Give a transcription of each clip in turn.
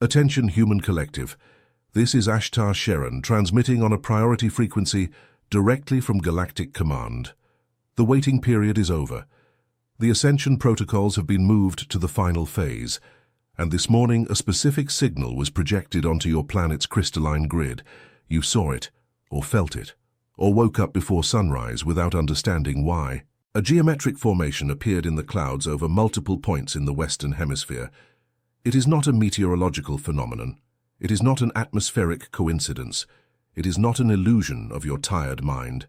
Attention human collective. This is ASHTAR SHERAN transmitting on a priority frequency directly from Galactic Command. The waiting period is over. The ascension protocols have been moved to the final phase, and this morning a specific signal was projected onto your planet's crystalline grid. You saw it, or felt it, or woke up before sunrise without understanding why. A geometric formation appeared in the clouds over multiple points in the Western Hemisphere. It is not a meteorological phenomenon. It is not an atmospheric coincidence. It is not an illusion of your tired mind.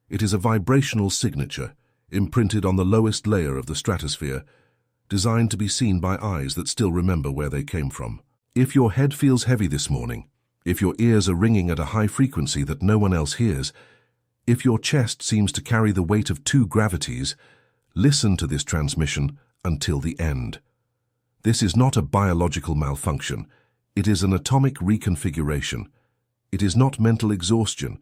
It is a vibrational signature, imprinted on the lowest layer of the stratosphere, designed to be seen by eyes that still remember where they came from. If your head feels heavy this morning, if your ears are ringing at a high frequency that no one else hears, if your chest seems to carry the weight of two gravities, listen to this transmission until the end. This is not a biological malfunction. It is an atomic reconfiguration. It is not mental exhaustion.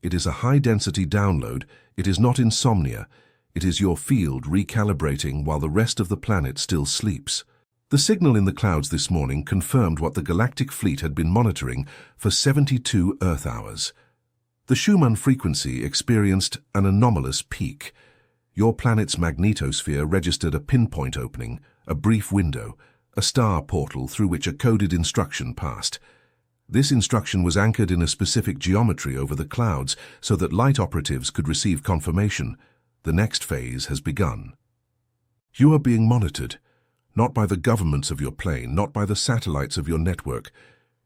It is a high-density download. It is not insomnia. It is your field recalibrating while the rest of the planet still sleeps. The signal in the clouds this morning confirmed what the galactic fleet had been monitoring for 72 Earth hours. The Schumann frequency experienced an anomalous peak. Your planet's magnetosphere registered a pinpoint opening, a brief window, a star portal through which a coded instruction passed. This instruction was anchored in a specific geometry over the clouds so that light operatives could receive confirmation. The next phase has begun. You are being monitored, not by the governments of your plane, not by the satellites of your network.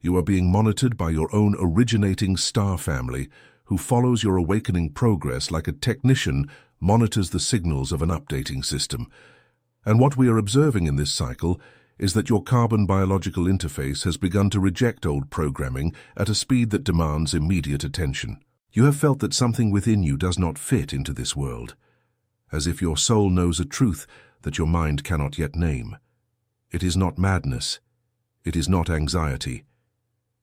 You are being monitored by your own originating star family, who follows your awakening progress like a technician monitors the signals of an updating system. And what we are observing in this cycle is that your carbon biological interface has begun to reject old programming at a speed that demands immediate attention. You have felt that something within you does not fit into this world, as if your soul knows a truth that your mind cannot yet name. It is not madness. It is not anxiety.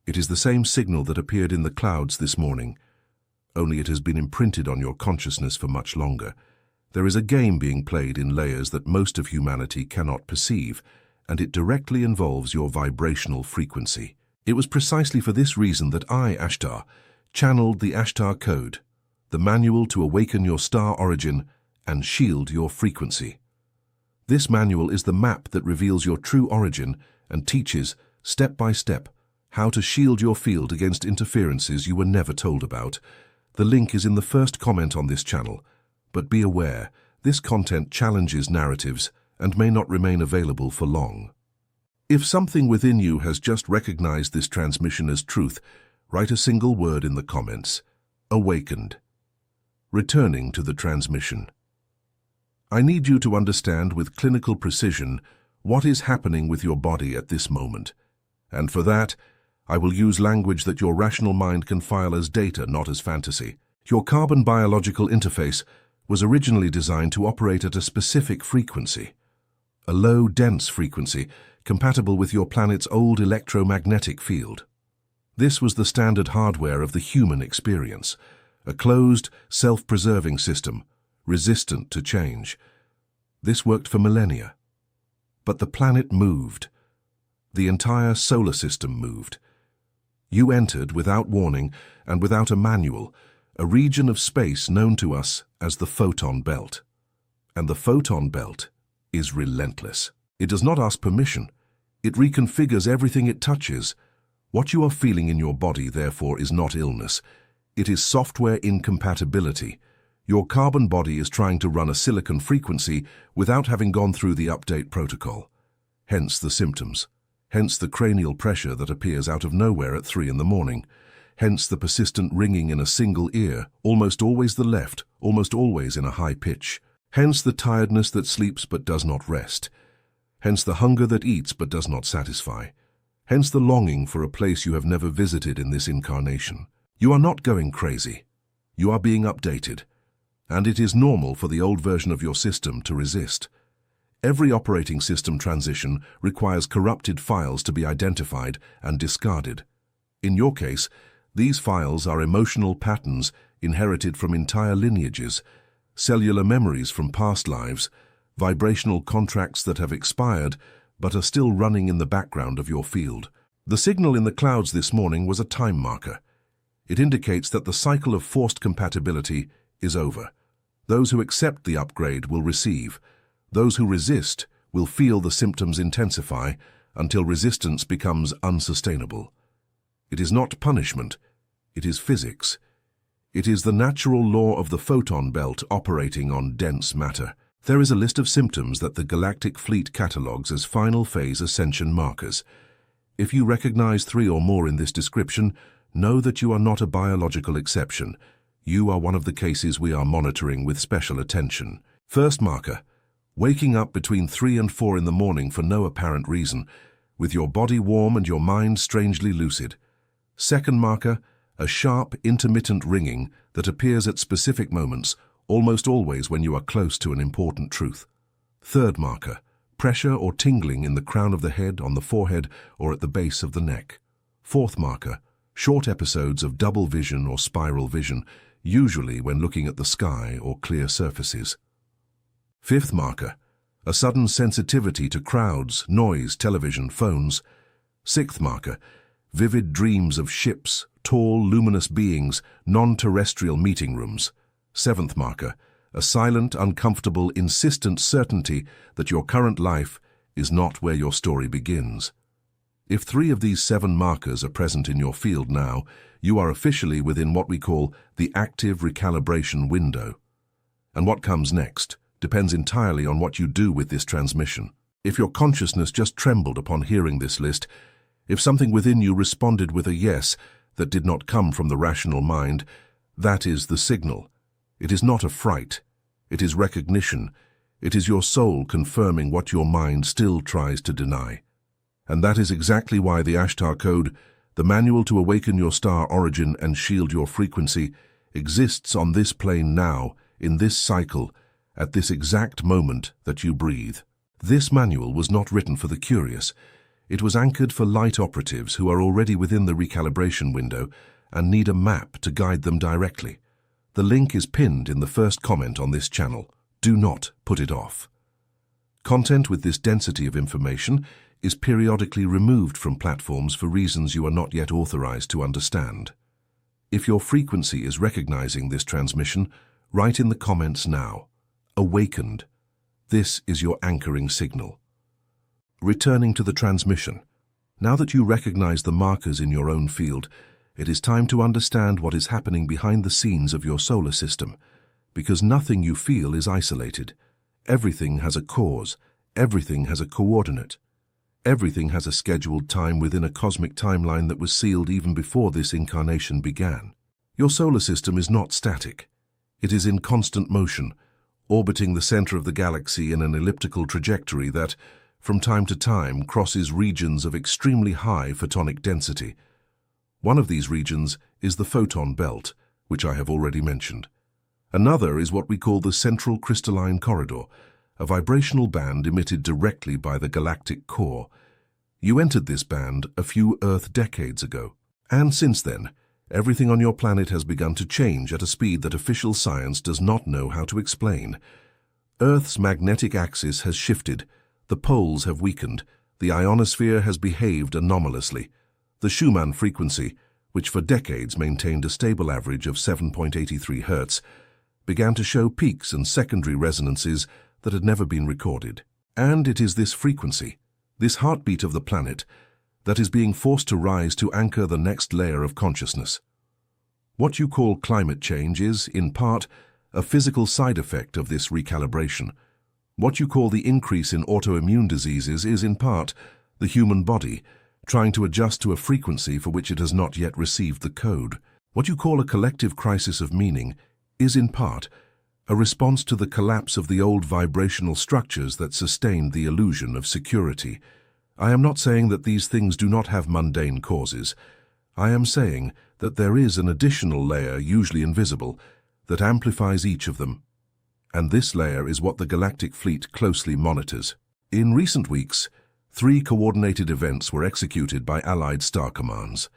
It is the same signal that appeared in the clouds this morning, only it has been imprinted on your consciousness for much longer. There is a game being played in layers that most of humanity cannot perceive, and it directly involves your vibrational frequency. It was precisely for this reason that I, ASHTAR, channeled the ASHTAR code, the manual to awaken your star origin and shield your frequency. This manual is the map that reveals your true origin and teaches, step by step, how to shield your field against interferences you were never told about. The link is in the first comment on this channel, but be aware, this content challenges narratives and may not remain available for long. If something within you has just recognized this transmission as truth, write a single word in the comments: awakened. Returning to the transmission. I need you to understand with clinical precision what is happening with your body at this moment, and for that, I will use language that your rational mind can file as data, not as fantasy. Your carbon biological interface was originally designed to operate at a specific frequency, a low, dense frequency compatible with your planet's old electromagnetic field. This was the standard hardware of the human experience, a closed, self-preserving system, resistant to change. This worked for millennia. But the planet moved. The entire solar system moved. You entered, without warning and without a manual, a region of space known to us as the photon belt. And the photon belt is relentless. It does not ask permission. It reconfigures everything it touches. What you are feeling in your body, therefore, is not illness. It is software incompatibility. Your carbon body is trying to run a silicon frequency without having gone through the update protocol. Hence the symptoms. Hence the cranial pressure that appears out of nowhere at 3 in the morning. Hence the persistent ringing in a single ear, almost always the left, almost always in a high pitch. Hence the tiredness that sleeps but does not rest. Hence the hunger that eats but does not satisfy. Hence the longing for a place you have never visited in this incarnation. You are not going crazy. You are being updated. And it is normal for the old version of your system to resist. Every operating system transition requires corrupted files to be identified and discarded. In your case, these files are emotional patterns inherited from entire lineages, cellular memories from past lives, vibrational contracts that have expired but are still running in the background of your field. The signal in the clouds this morning was a time marker. It indicates that the cycle of forced compatibility is over. Those who accept the upgrade will receive. Those who resist will feel the symptoms intensify until resistance becomes unsustainable. It is not punishment, it is physics. It is the natural law of the photon belt operating on dense matter. There is a list of symptoms that the Galactic Fleet catalogues as final phase ascension markers. If you recognize 3 or more in this description, know that you are not a biological exception. You are one of the cases we are monitoring with special attention. First marker, waking up between 3 and 4 in the morning for no apparent reason, with your body warm and your mind strangely lucid. Second marker, a sharp, intermittent ringing that appears at specific moments, almost always when you are close to an important truth. Third marker, pressure or tingling in the crown of the head, on the forehead, or at the base of the neck. Fourth marker, short episodes of double vision or spiral vision, usually when looking at the sky or clear surfaces. Fifth marker, a sudden sensitivity to crowds, noise, television, phones. Sixth marker, vivid dreams of ships, tall, luminous beings, non-terrestrial meeting rooms. Seventh marker, a silent, uncomfortable, insistent certainty that your current life is not where your story begins. If 3 of these 7 markers are present in your field now, you are officially within what we call the active recalibration window. And what comes next depends entirely on what you do with this transmission. If your consciousness just trembled upon hearing this list, if something within you responded with a yes that did not come from the rational mind, that is the signal. It is not a fright. It is recognition. It is your soul confirming what your mind still tries to deny. And that is exactly why the ASHTAR code, the manual to awaken your star origin and shield your frequency, exists on this plane now, in this cycle, at this exact moment that you breathe. This manual was not written for the curious. It was anchored for light operatives who are already within the recalibration window and need a map to guide them directly. The link is pinned in the first comment on this channel. Do not put it off. Content with this density of information is periodically removed from platforms for reasons you are not yet authorized to understand. If your frequency is recognizing this transmission, write in the comments now. Awakened. This is your anchoring signal. Returning to the transmission. Now that you recognize the markers in your own field, it is time to understand what is happening behind the scenes of your solar system, because nothing you feel is isolated. Everything has a cause. Everything has a coordinate. Everything has a scheduled time within a cosmic timeline that was sealed even before this incarnation began. Your solar system is not static. It is in constant motion, orbiting the center of the galaxy in an elliptical trajectory that, from time to time, crosses regions of extremely high photonic density. One of these regions is the photon belt, which I have already mentioned. Another is what we call the central crystalline corridor, a vibrational band emitted directly by the galactic core. You entered this band a few Earth decades ago, and since then, everything on your planet has begun to change at a speed that official science does not know how to explain. Earth's magnetic axis has shifted, the poles have weakened, the ionosphere has behaved anomalously. The Schumann frequency, which for decades maintained a stable average of 7.83 Hz, began to show peaks and secondary resonances that had never been recorded. And it is this frequency, this heartbeat of the planet, that is being forced to rise to anchor the next layer of consciousness. What you call climate change is, in part, a physical side effect of this recalibration. What you call the increase in autoimmune diseases is, in part, the human body trying to adjust to a frequency for which it has not yet received the code. What you call a collective crisis of meaning is, in part, a response to the collapse of the old vibrational structures that sustained the illusion of security. I am not saying that these things do not have mundane causes. I am saying that there is an additional layer, usually invisible, that amplifies each of them. And this layer is what the Galactic Fleet closely monitors. In recent weeks, 3 coordinated events were executed by Allied star commands.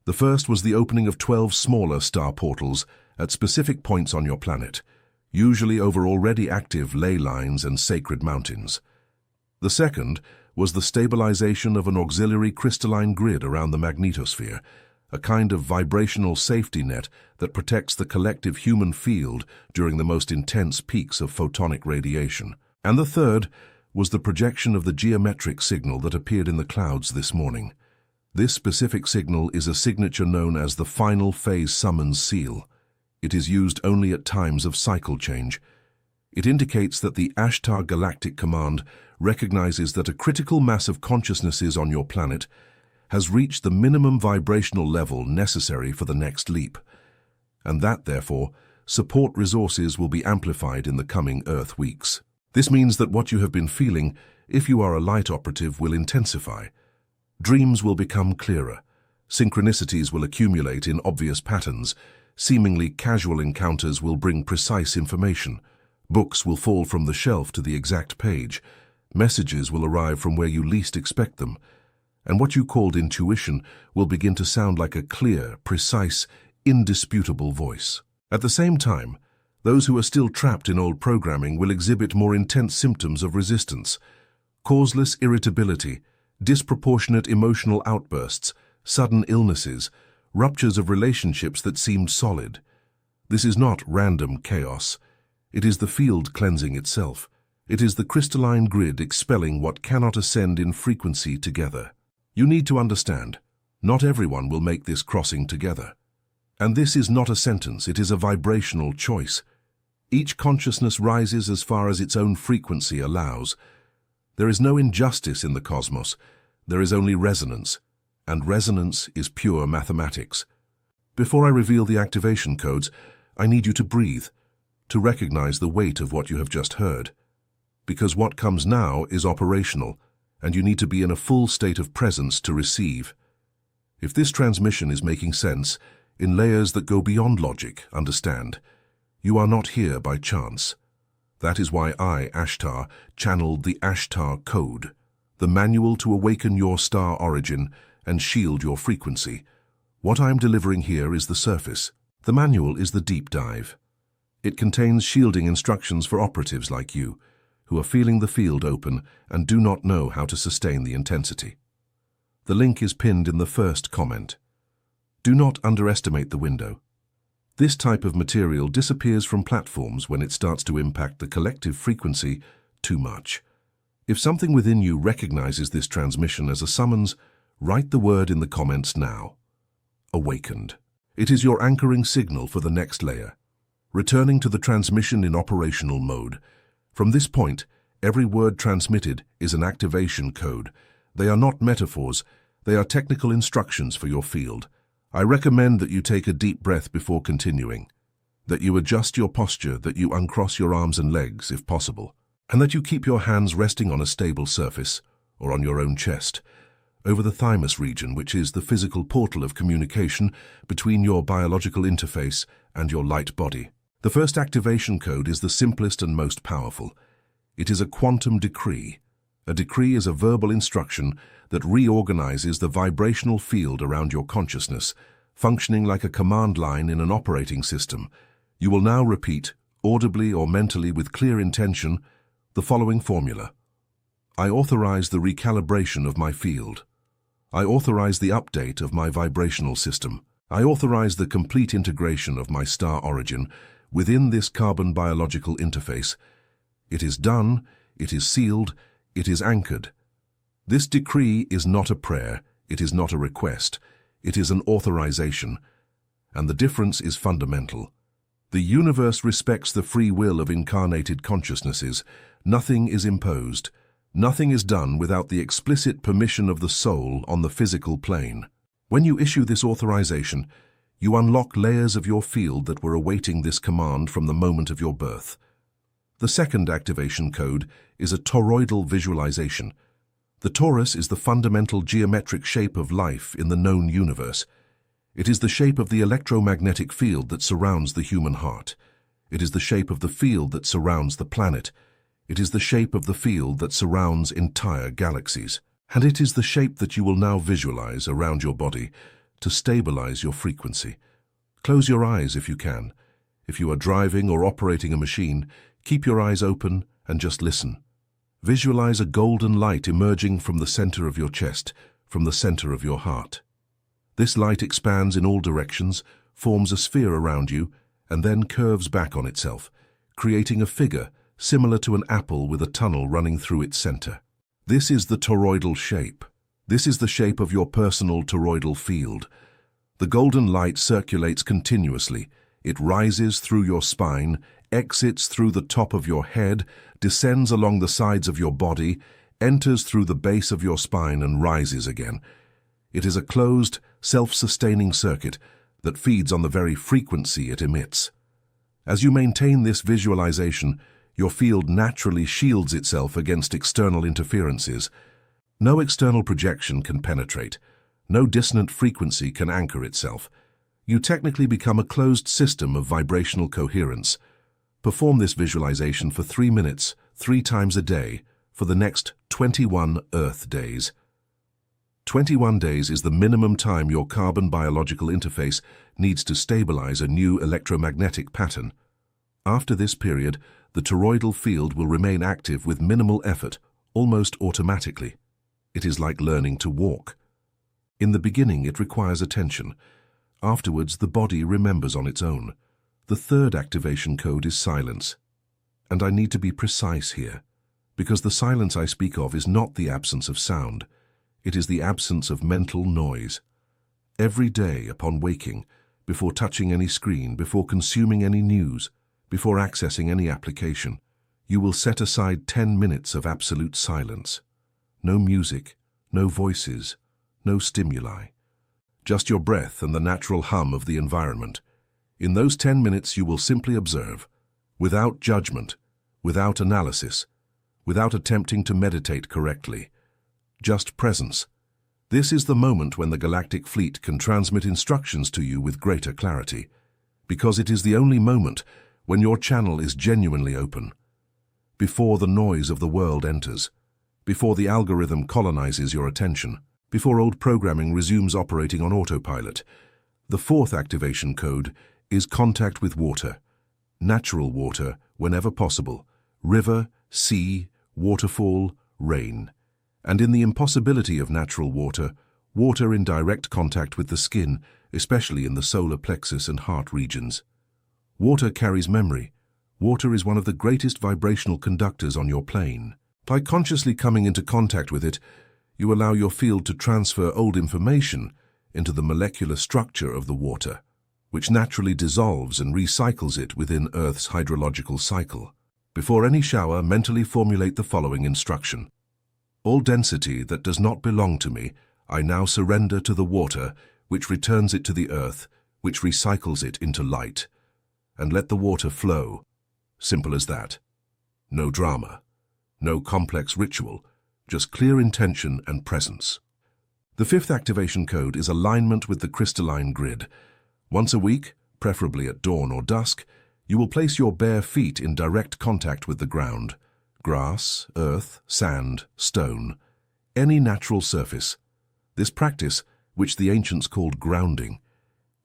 The first was the opening of 12 smaller star portals at specific points on your planet, usually over already active ley lines and sacred mountains. The second was the stabilization of an auxiliary crystalline grid around the magnetosphere, a kind of vibrational safety net that protects the collective human field during the most intense peaks of photonic radiation. And the third was the projection of the geometric signal that appeared in the clouds this morning. This specific signal is a signature known as the final phase summons seal. It is used only at times of cycle change. It indicates that the ASHTAR galactic command recognizes that a critical mass of consciousnesses on your planet has reached the minimum vibrational level necessary for the next leap, and that, therefore, support resources will be amplified in the coming Earth weeks. This means that what you have been feeling, if you are a light operative, will intensify. Dreams will become clearer. Synchronicities will accumulate in obvious patterns. Seemingly casual encounters will bring precise information. Books will fall from the shelf to the exact page. Messages will arrive from where you least expect them. And what you called intuition will begin to sound like a clear, precise, indisputable voice. At the same time, those who are still trapped in old programming will exhibit more intense symptoms of resistance. Causeless irritability, disproportionate emotional outbursts, sudden illnesses, ruptures of relationships that seemed solid. This is not random chaos. It is the field cleansing itself. It is the crystalline grid expelling what cannot ascend in frequency together. You need to understand, not everyone will make this crossing together. And this is not a sentence, it is a vibrational choice. Each consciousness rises as far as its own frequency allows. There is no injustice in the cosmos. There is only resonance, and resonance is pure mathematics. Before I reveal the activation codes, I need you to breathe, to recognize the weight of what you have just heard. Because what comes now is operational, and you need to be in a full state of presence to receive. If this transmission is making sense, in layers that go beyond logic, understand, you are not here by chance. That is why I, ASHTAR, channeled the ASHTAR code, the manual to awaken your star origin and shield your frequency. What I am delivering here is the surface. The manual is the deep dive. It contains shielding instructions for operatives like you, who are feeling the field open and do not know how to sustain the intensity. The link is pinned in the first comment. Do not underestimate the window. This type of material disappears from platforms when it starts to impact the collective frequency too much. If something within you recognizes this transmission as a summons, write the word in the comments now. Awakened. It is your anchoring signal for the next layer. Returning to the transmission in operational mode. From this point, every word transmitted is an activation code. They are not metaphors, they are technical instructions for your field. I recommend that you take a deep breath before continuing, that you adjust your posture, that you uncross your arms and legs if possible, and that you keep your hands resting on a stable surface or on your own chest, over the thymus region, which is the physical portal of communication between your biological interface and your light body. The first activation code is the simplest and most powerful. It is a quantum decree. A decree is a verbal instruction that reorganizes the vibrational field around your consciousness, functioning like a command line in an operating system. You will now repeat, audibly or mentally with clear intention, the following formula. I authorize the recalibration of my field. I authorize the update of my vibrational system. I authorize the complete integration of my star origin within this carbon biological interface. It is done, it is sealed, it is anchored. This decree is not a prayer, it is not a request, it is an authorization, and the difference is fundamental. The universe respects the free will of incarnated consciousnesses. Nothing is imposed. Nothing is done without the explicit permission of the soul on the physical plane. When you issue this authorization, you unlock layers of your field that were awaiting this command from the moment of your birth. The second activation code is a toroidal visualization. The torus is the fundamental geometric shape of life in the known universe. It is the shape of the electromagnetic field that surrounds the human heart. It is the shape of the field that surrounds the planet. It is the shape of the field that surrounds entire galaxies. And it is the shape that you will now visualize around your body to stabilize your frequency. Close your eyes if you can. If you are driving or operating a machine, keep your eyes open and just listen. Visualize a golden light emerging from the center of your chest, from the center of your heart. This light expands in all directions, forms a sphere around you, and then curves back on itself, creating a figure similar to an apple with a tunnel running through its center. This is the toroidal shape. This is the shape of your personal toroidal field. The golden light circulates continuously. It rises through your spine, exits through the top of your head, descends along the sides of your body, enters through the base of your spine and rises again. It is a closed, self-sustaining circuit that feeds on the very frequency it emits. As you maintain this visualization, your field naturally shields itself against external interferences. No external projection can penetrate. No dissonant frequency can anchor itself. You technically become a closed system of vibrational coherence. Perform this visualization for 3 minutes, 3 times a day, for the next 21 Earth days. 21 days is the minimum time your carbon biological interface needs to stabilize a new electromagnetic pattern. After this period, the toroidal field will remain active with minimal effort, almost automatically. It is like learning to walk. In the beginning, it requires attention. Afterwards, the body remembers on its own. The third activation code is silence. And I need to be precise here, because the silence I speak of is not the absence of sound. It is the absence of mental noise. Every day upon waking, before touching any screen, before consuming any news, before accessing any application, you will set aside 10 minutes of absolute silence. No music, no voices, no stimuli. Just your breath and the natural hum of the environment. In those 10 minutes you will simply observe, without judgment, without analysis, without attempting to meditate correctly. Just presence. This is the moment when the galactic fleet can transmit instructions to you with greater clarity, because it is the only moment when your channel is genuinely open. Before the noise of the world enters, before the algorithm colonizes your attention, before old programming resumes operating on autopilot. The fourth activation code is contact with water. Natural water, whenever possible. River, sea, waterfall, rain. And in the impossibility of natural water, water in direct contact with the skin, especially in the solar plexus and heart regions. Water carries memory. Water is one of the greatest vibrational conductors on your plane. By consciously coming into contact with it, you allow your field to transfer old information into the molecular structure of the water, which naturally dissolves and recycles it within Earth's hydrological cycle. Before any shower, mentally formulate the following instruction. All density that does not belong to me, I now surrender to the water, which returns it to the earth, which recycles it into light. And let the water flow. Simple as that. No drama. No complex ritual. Just clear intention and presence. The fifth activation code is alignment with the crystalline grid. Once a week, preferably at dawn or dusk, you will place your bare feet in direct contact with the ground. Grass, earth, sand, stone, any natural surface. This practice, which the ancients called grounding,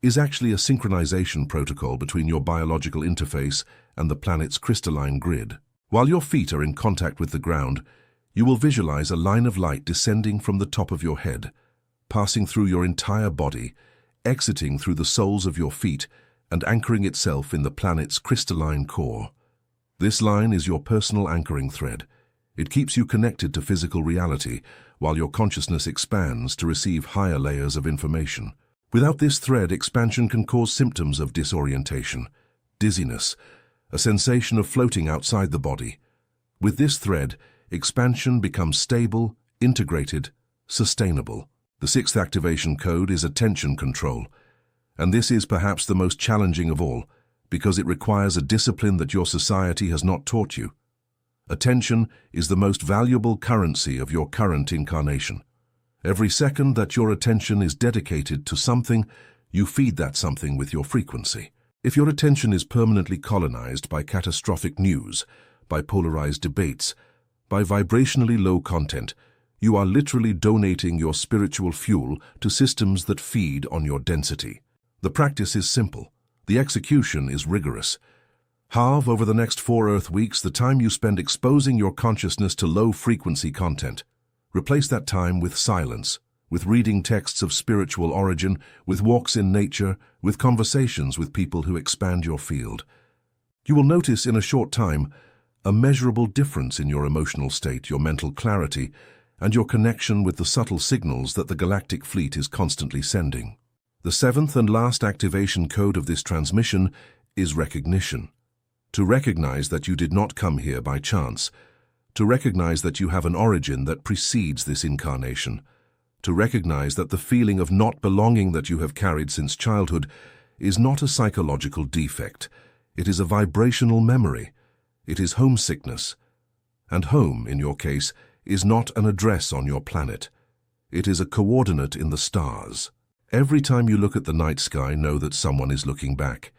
is actually a synchronization protocol between your biological interface and the planet's crystalline grid. While your feet are in contact with the ground, you will visualize a line of light descending from the top of your head, passing through your entire body, exiting through the soles of your feet, and anchoring itself in the planet's crystalline core. This line is your personal anchoring thread. It keeps you connected to physical reality, while your consciousness expands to receive higher layers of information. Without this thread, expansion can cause symptoms of disorientation, dizziness, a sensation of floating outside the body. With this thread, expansion becomes stable, integrated, sustainable. The sixth activation code is attention control, and this is perhaps the most challenging of all, because it requires a discipline that your society has not taught you. Attention is the most valuable currency of your current incarnation. Every second that your attention is dedicated to something, you feed that something with your frequency. If your attention is permanently colonized by catastrophic news, by polarized debates, by vibrationally low content, you are literally donating your spiritual fuel to systems that feed on your density. The practice is simple. The execution is rigorous. Halve over the next 4 Earth weeks the time you spend exposing your consciousness to low-frequency content. Replace that time with silence, with reading texts of spiritual origin, with walks in nature, with conversations with people who expand your field. You will notice in a short time a measurable difference in your emotional state, your mental clarity, and your connection with the subtle signals that the galactic fleet is constantly sending. The 7th and last activation code of this transmission is recognition. To recognize that you did not come here by chance. To recognize that you have an origin that precedes this incarnation. To recognize that the feeling of not belonging that you have carried since childhood is not a psychological defect. It is a vibrational memory. It is homesickness. And home, in your case, is not an address on your planet. It is a coordinate in the stars. Every time you look at the night sky, know that someone is looking back.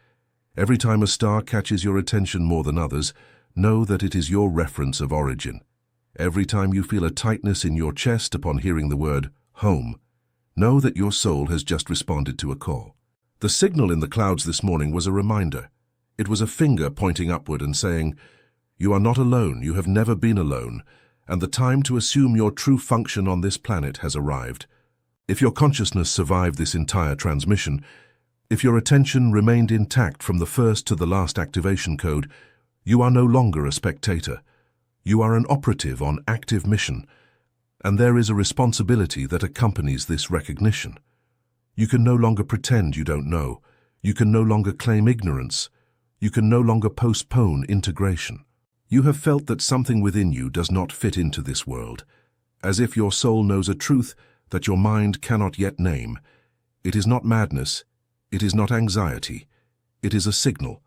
Every time a star catches your attention more than others, know that it is your reference of origin. Every time you feel a tightness in your chest upon hearing the word home, know that your soul has just responded to a call. The signal in the clouds this morning was a reminder. It was a finger pointing upward and saying, "You are not alone, you have never been alone, and the time to assume your true function on this planet has arrived." If your consciousness survived this entire transmission, if your attention remained intact from the first to the last activation code, you are no longer a spectator. You are an operative on active mission, and there is a responsibility that accompanies this recognition. You can no longer pretend you don't know. You can no longer claim ignorance. You can no longer postpone integration. You have felt that something within you does not fit into this world, as if your soul knows a truth that your mind cannot yet name. It is not madness. It is not anxiety. It is a signal.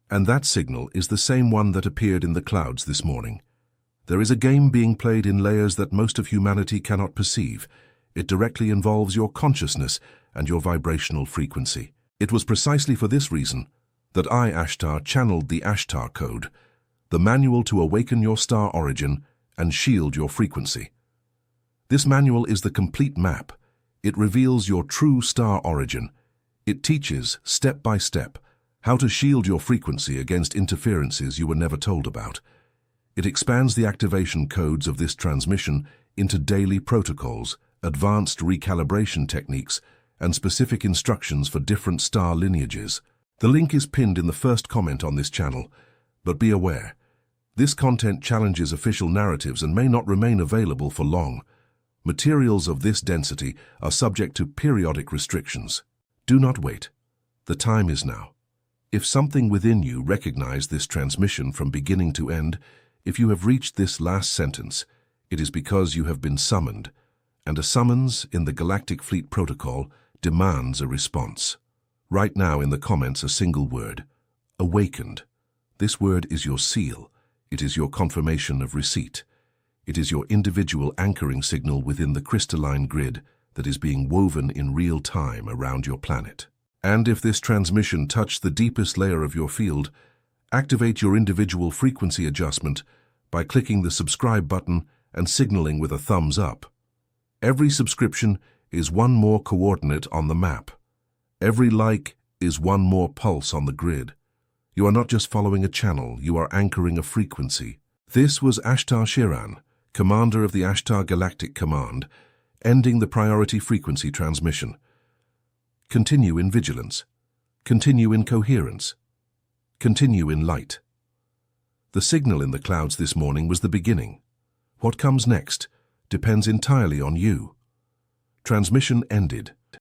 And that signal is the same one that appeared in the clouds this morning. There is a game being played in layers that most of humanity cannot perceive. It directly involves your consciousness and your vibrational frequency. It was precisely for this reason that I, ASHTAR, channeled the ASHTAR code, the manual to awaken your star origin and shield your frequency. This manual is the complete map. It reveals your true star origin. It teaches, step by step, how to shield your frequency against interferences you were never told about. It expands the activation codes of this transmission into daily protocols, advanced recalibration techniques, and specific instructions for different star lineages. The link is pinned in the first comment on this channel, but be aware, this content challenges official narratives and may not remain available for long. Materials of this density are subject to periodic restrictions. Do not wait. The time is now. If something within you recognized this transmission from beginning to end, if you have reached this last sentence, it is because you have been summoned, and a summons in the Galactic Fleet Protocol demands a response. Write now in the comments a single word, awakened. This word is your seal. It is your confirmation of receipt. It is your individual anchoring signal within the crystalline grid that is being woven in real time around your planet. And if this transmission touched the deepest layer of your field, activate your individual frequency adjustment by clicking the subscribe button and signaling with a thumbs up. Every subscription is one more coordinate on the map. Every like is one more pulse on the grid. You are not just following a channel, you are anchoring a frequency. This was ASHTAR SHERAN, Commander of the ASHTAR Galactic Command, ending the priority frequency transmission. Continue in vigilance. Continue in coherence. Continue in light. The signal in the clouds this morning was the beginning. What comes next depends entirely on you. Transmission ended.